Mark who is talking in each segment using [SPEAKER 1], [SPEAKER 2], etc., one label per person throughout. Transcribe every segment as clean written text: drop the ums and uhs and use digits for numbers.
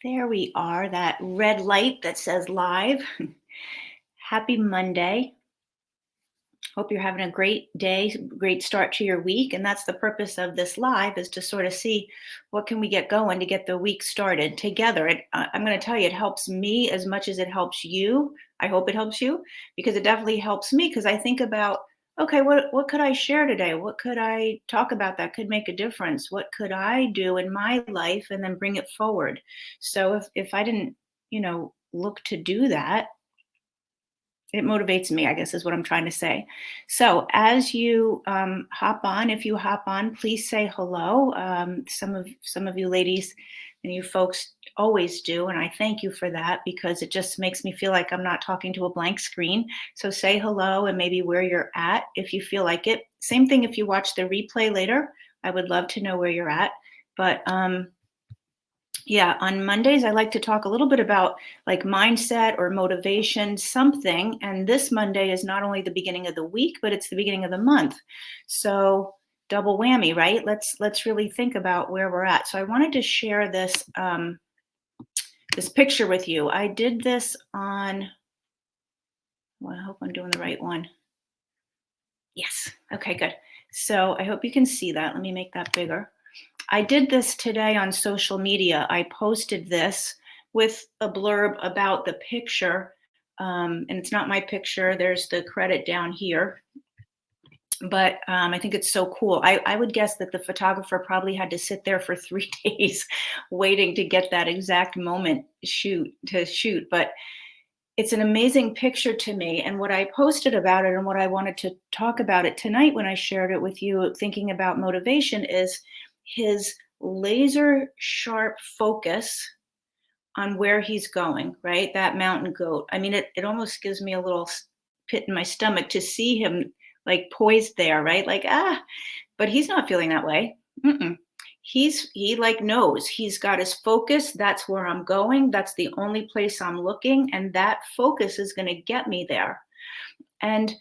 [SPEAKER 1] There we are, that red light that says live. Happy Monday. Hope you're having a great day, great start to your week. And that's the purpose of this live, is to sort of see what can we get going to get the week started together. I'm going to tell you, it helps me as much as it helps you. I hope it helps you, because it definitely helps me, because I think about, okay, what could I share today? What could I talk about that could make a difference? What could I do in my life and then bring it forward? So if I didn't, look to do that, it motivates me, I guess, is what I'm trying to say. So as you hop on, if you hop on, please say hello. Some of you ladies and you folks always do, and I thank you for that, because it just makes me feel like I'm not talking to a blank screen. So say hello and maybe where you're at if you feel like it. Same thing if you watch the replay later. I would love to know where you're at. But yeah, on Mondays, I like to talk a little bit about like mindset or motivation, something. And this Monday is not only the beginning of the week, but it's the beginning of the month. So double whammy, right? Let's really think about where we're at. So I wanted to share this picture with you. I did this on, well, I hope I'm doing the right one. Yes. Okay, good. So I hope you can see that. Let me make that bigger. I did this today on social media. I posted this with a blurb about the picture, and it's not my picture. There's the credit down here, but I think it's so cool. I would guess that the photographer probably had to sit there for 3 days waiting to get that exact moment to shoot, but it's an amazing picture to me. And what I posted about it and what I wanted to talk about it tonight when I shared it with you, thinking about motivation, is his laser sharp focus on where he's going, right? That mountain goat. I mean, it almost gives me a little pit in my stomach to see him like poised there, right? Like, but he's not feeling that way. Mm-mm. He like knows he's got his focus. That's where I'm going. That's the only place I'm looking. And that focus is going to get me there. And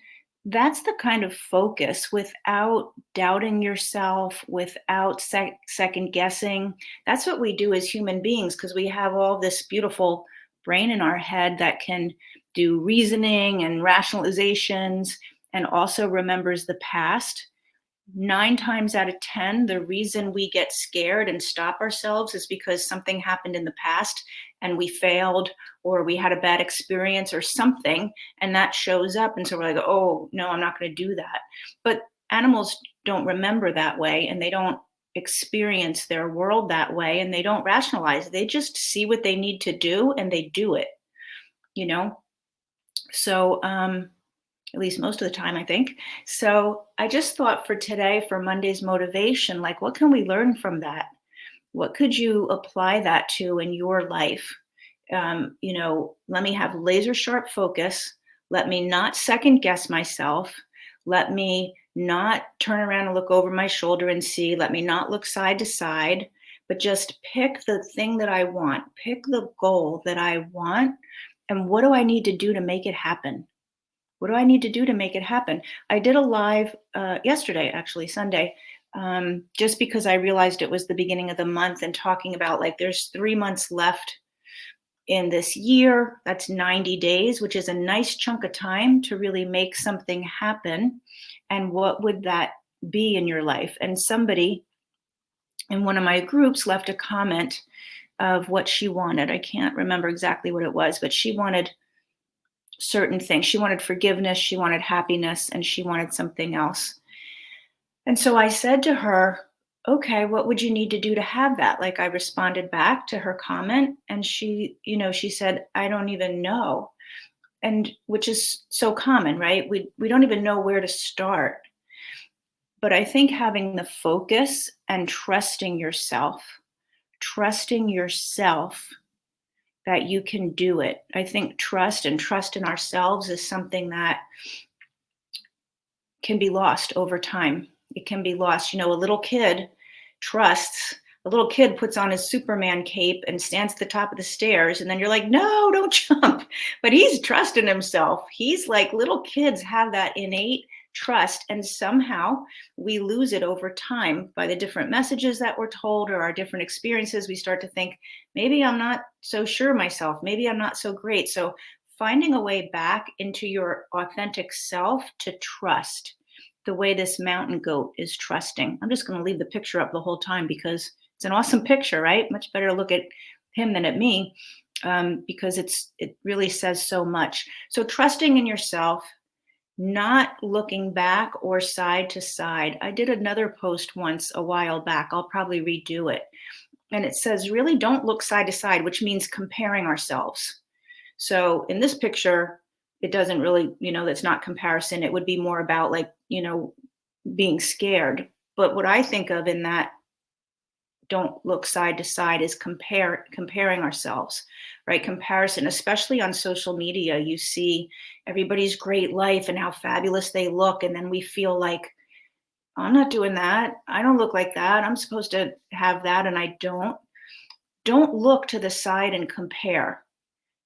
[SPEAKER 1] that's the kind of focus, without doubting yourself, without second guessing. That's what we do as human beings, because we have all this beautiful brain in our head that can do reasoning and rationalizations and also remembers the past. 9 times out of 10, the reason we get scared and stop ourselves is because something happened in the past and we failed, or we had a bad experience or something, and that shows up. And so we're like, oh, no, I'm not going to do that. But animals don't remember that way, and they don't experience their world that way, and they don't rationalize. They just see what they need to do and they do it, you know? So, at least most of the time, I think. So I just thought for today, for Monday's motivation, like, what can we learn from that? What could you apply that to in your life? Let me have laser sharp focus. Let me not second guess myself. Let me not turn around and look over my shoulder and see. Let me not look side to side, but just pick the thing that I want, pick the goal that I want. And what do I need to do to make it happen? What do I need to do to make it happen? I did a live yesterday, actually, Sunday, just because I realized it was the beginning of the month, and talking about like there's 3 months left in this year. That's 90 days, which is a nice chunk of time to really make something happen. And what would that be in your life? And somebody in one of my groups left a comment of what she wanted. I can't remember exactly what it was, but she wanted certain things. She wanted forgiveness, she wanted happiness, and she wanted something else. And so I said to her, okay, what would you need to do to have that? Like, I responded back to her comment, and she said, I don't even know. And which is so common, right? We don't even know where to start. But I think having the focus and trusting yourself that you can do it. I think trust in ourselves is something that can be lost over time. It can be lost. A little kid puts on his Superman cape and stands at the top of the stairs, and then you're like, no, don't jump. But he's trusting himself. He's like, little kids have that innate trust, and somehow we lose it over time by the different messages that we're told or our different experiences. We start to think, maybe I'm not so sure myself, maybe I'm not so great. So finding a way back into your authentic self to trust the way this mountain goat is trusting. I'm just going to leave the picture up the whole time because it's an awesome picture, right? Much better to look at him than at me, because it really says so much. So trusting in yourself, not looking back or side to side. I did another post once a while back. I'll probably redo it. And it says, really don't look side to side, which means comparing ourselves. So in this picture, it doesn't really, that's not comparison. It would be more about like, being scared. But what I think of in that don't look side to side is comparing ourselves, right? Comparison, especially on social media, you see everybody's great life and how fabulous they look. And then we feel like, I'm not doing that. I don't look like that. I'm supposed to have that. And I don't. Don't look to the side and compare.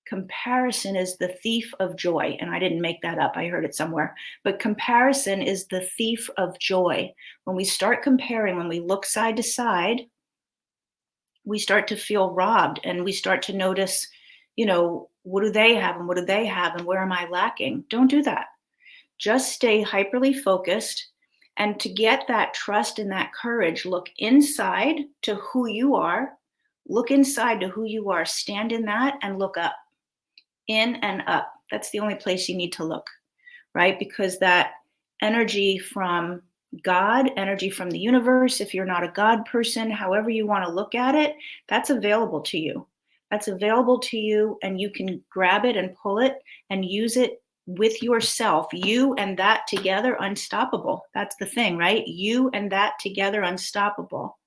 [SPEAKER 1] Comparison is the thief of joy. And I didn't make that up. I heard it somewhere. But comparison is the thief of joy. When we start comparing, when we look side to side, we start to feel robbed and we start to notice, what do they have and what do they have and where am I lacking? Don't do that. Just stay hyperly focused. And to get that trust and that courage, look inside to who you are. Look inside to who you are. Stand in that and look up. In and up. That's the only place you need to look, right? Because that energy from God, energy from the universe, if you're not a God person, however you want to look at it, that's available to you. That's available to you, and you can grab it and pull it and use it with yourself. You and that together, unstoppable. That's the thing, right? You and that together, unstoppable.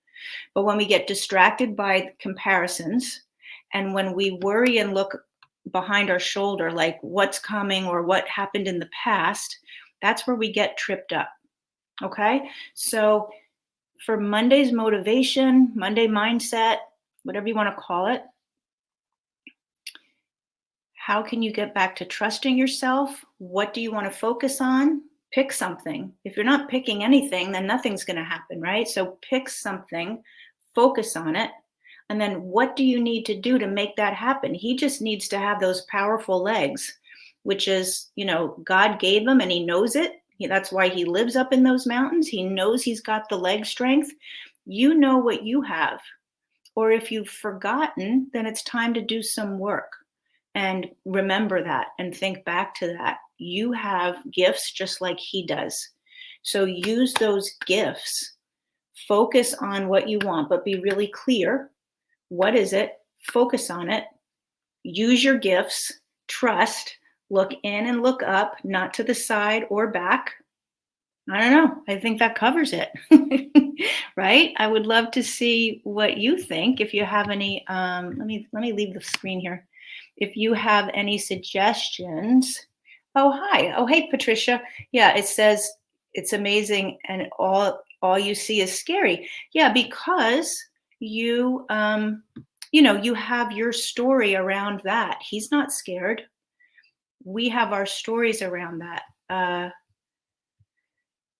[SPEAKER 1] But when we get distracted by comparisons, and when we worry and look behind our shoulder, like what's coming or what happened in the past, that's where we get tripped up. Okay. So for Monday's motivation, Monday mindset, whatever you want to call it, how can you get back to trusting yourself? What do you want to focus on? Pick something. If you're not picking anything, then nothing's going to happen, right? So pick something, focus on it. And then what do you need to do to make that happen? He just needs to have those powerful legs, which is, God gave him and he knows it. That's why he lives up in those mountains. He knows he's got the leg strength. You know what you have. Or if you've forgotten, then it's time to do some work and remember that and think back to that. You have gifts just like he does. So use those gifts. Focus on what you want, but be really clear. What is it? Focus on it. Use your gifts. Trust. Look in and look up, not to the side or back. I don't know. I think that covers it. Right? I would love to see what you think. If you have any, let me leave the screen here. If you have any suggestions. Oh, hi. Oh, hey, Patricia. Yeah, it says it's amazing and all you see is scary. Yeah, because you you have your story around that. He's not scared. We have our stories around that.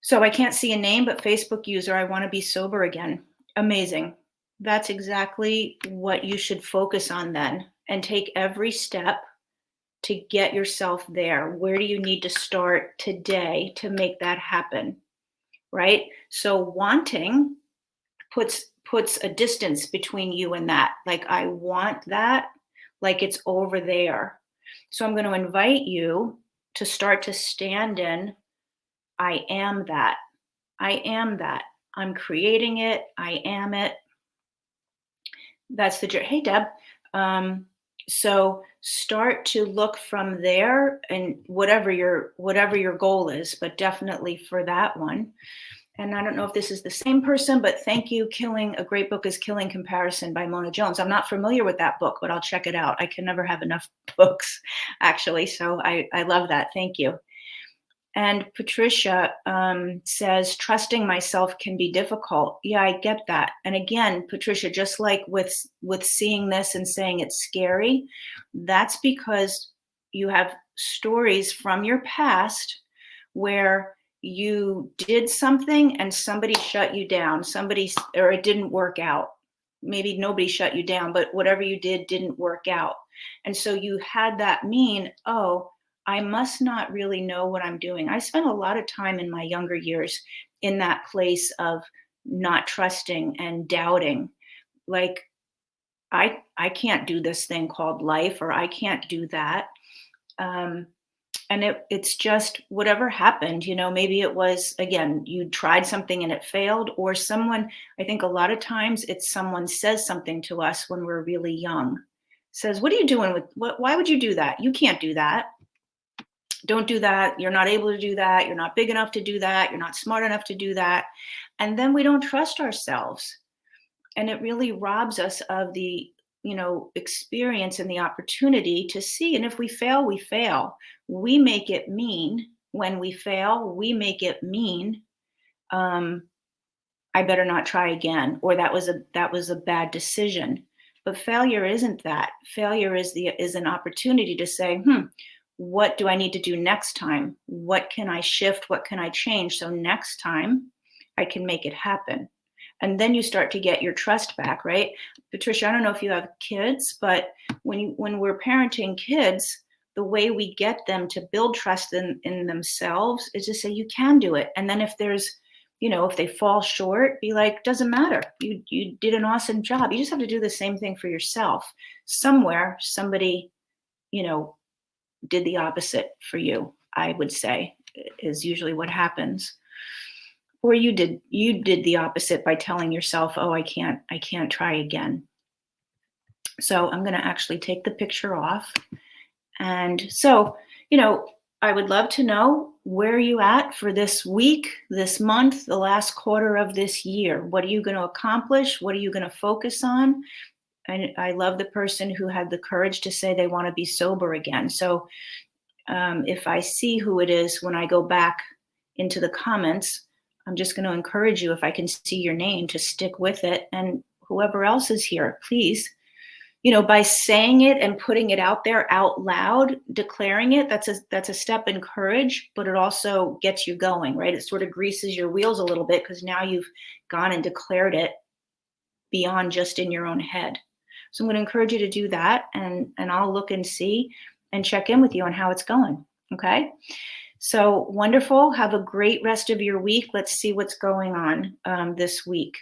[SPEAKER 1] So I can't see a name, but Facebook user, I want to be sober again. Amazing. That's exactly what you should focus on then, and take every step to get yourself there. Where do you need to start today to make that happen? Right? So wanting puts a distance between you and that. Like, I want that, like it's over there. So I'm going to invite you to start to stand in, I am that. I am that. I'm creating it. I am it. That's the journey. Hey, Deb. So start to look from there, and whatever your goal is, but definitely for that one. And I don't know if this is the same person, but thank you. A great book is Killing Comparison by Mona Jones. I'm not familiar with that book, but I'll check it out. I can never have enough books, actually. So I love that. Thank you. And Patricia says, trusting myself can be difficult. Yeah, I get that. And again, Patricia, just like with seeing this and saying it's scary, that's because you have stories from your past where you did something and somebody shut you down, or it didn't work out. Maybe nobody shut you down, but whatever you did didn't work out. And so you had that mean, oh, I must not really know what I'm doing. I spent a lot of time in my younger years in that place of not trusting and doubting. Like, I can't do this thing called life, or I can't do that. Um, and it's just whatever happened, maybe it was, again, you tried something and it failed, or someone, I think a lot of times it's someone says something to us when we're really young, says, what are you doing why would you do that? You can't do that. Don't do that. You're not able to do that. You're not big enough to do that. You're not smart enough to do that. And then we don't trust ourselves. And it really robs us of the experience and the opportunity to see. And if we fail, we fail. We make it mean. When we fail, we make it mean, I better not try again, or that was a bad decision. But failure isn't that. Failure is an opportunity to say, what do I need to do next time? What can I shift? What can I change? So next time I can make it happen. And then you start to get your trust back, right? Patricia, I don't know if you have kids, but when we're parenting kids, the way we get them to build trust in themselves is to say, you can do it. And then if they fall short, be like, doesn't matter. You did an awesome job. You just have to do the same thing for yourself. Somewhere, somebody, did the opposite for you, I would say, is usually what happens. Or you did the opposite by telling yourself, oh, I can't try again. So I'm going to actually take the picture off. And so, I would love to know, where are you at for this week, this month, the last quarter of this year? What are you going to accomplish? What are you going to focus on? And I love the person who had the courage to say they want to be sober again. So if I see who it is when I go back into the comments, I'm just going to encourage you, if I can see your name, to stick with it. And whoever else is here, please, by saying it and putting it out there out loud, declaring it, that's a step in courage, but it also gets you going, right? It sort of greases your wheels a little bit, because now you've gone and declared it beyond just in your own head. So I'm going to encourage you to do that, and I'll look and see and check in with you on how it's going. Okay. So wonderful. Have a great rest of your week. Let's see what's going on this week.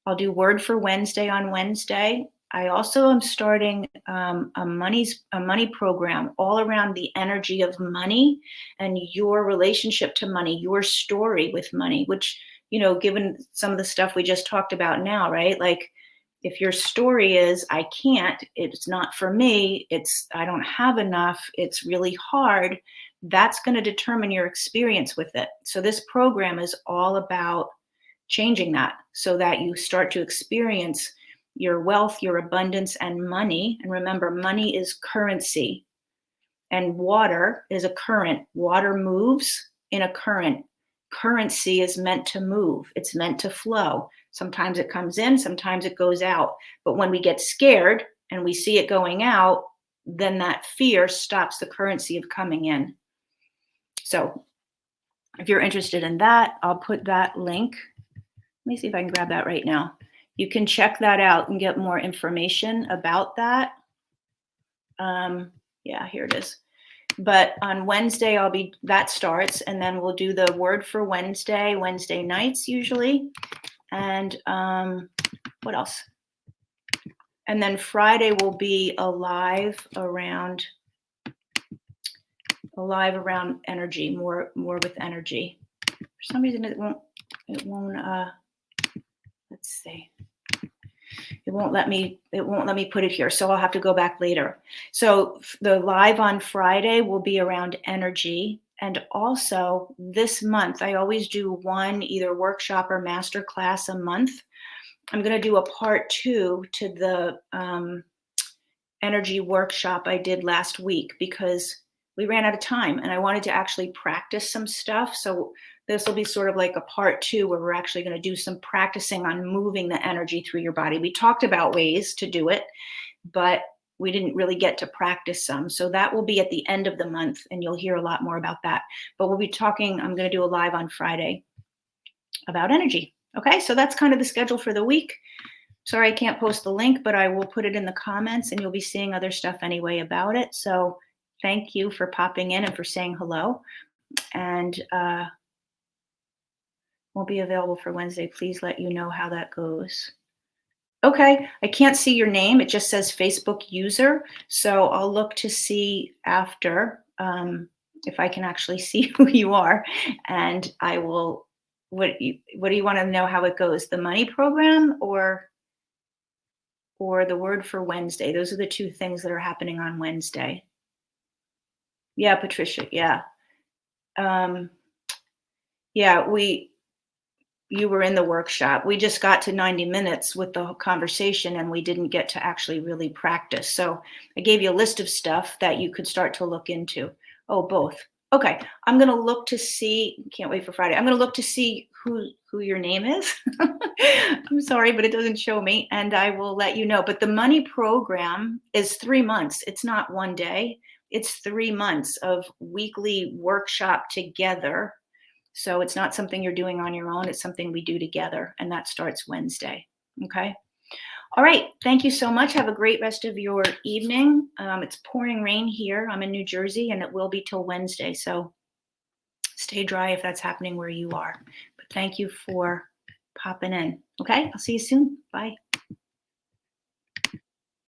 [SPEAKER 1] I'll do Word for Wednesday on Wednesday. I also am starting a money program all around the energy of money and your relationship to money, your story with money, which, given some of the stuff we just talked about now, right? Like, if your story is, I can't, it's not for me, I don't have enough, it's really hard, that's going to determine your experience with it. So this program is all about changing that, so that you start to experience your wealth, your abundance, and money. And remember, money is currency, and water is a current. Water moves in a current. Currency is meant to move. It's meant to flow. Sometimes it comes in, sometimes it goes out. But when we get scared and we see it going out, then that fear stops the currency of coming in. So if you're interested in that, I'll put that link. Let me see if I can grab that right now. You can check that out and get more information about that. Yeah, here it is. But on Wednesday, that starts, and then we'll do the Word for Wednesday nights usually. And what else? And then Friday will be a live around energy, more with energy. For some reason it won't let's see. It won't let me put it here, so I'll have to go back later. So the live on Friday will be around energy. And also this month, I always do one either workshop or master class a month. I'm going to do a part 2 to the energy workshop I did last week, because we ran out of time and I wanted to actually practice some stuff. So this will be sort of like a part 2 where we're actually going to do some practicing on moving the energy through your body. We talked about ways to do it, but we didn't really get to practice some. So that will be at the end of the month, and you'll hear a lot more about that. But we'll be talking, I'm going to do a live on Friday about energy. Okay, so that's kind of the schedule for the week. Sorry, I can't post the link, but I will put it in the comments, and you'll be seeing other stuff anyway about it. So thank you for popping in and for saying hello. And won't be available for Wednesday. Please let you know how that goes. Okay, I can't see your name. It just says Facebook user. So I'll look to see after if I can actually see who you are. And I will, what do you want to know how it goes? The money program or the word for Wednesday? Those are the two things that are happening on Wednesday. Yeah, Patricia, yeah. Yeah, you were in the workshop. We just got to 90 minutes with the conversation and we didn't get to actually really practice. So I gave you a list of stuff that you could start to look into. Oh, both. Okay, I'm going to look to see, can't wait for Friday. I'm going to look to see who your name is. I'm sorry, but it doesn't show me, and I will let you know. But the money program is 3 months. It's not one day. It's 3 months of weekly workshop together. So it's not something you're doing on your own. It's something we do together, and that starts Wednesday. Okay. All right. Thank you so much. Have a great rest of your evening. It's pouring rain here. I'm in New Jersey, and it will be till Wednesday. So stay dry if that's happening where you are. But thank you for popping in. Okay. I'll see you soon. Bye.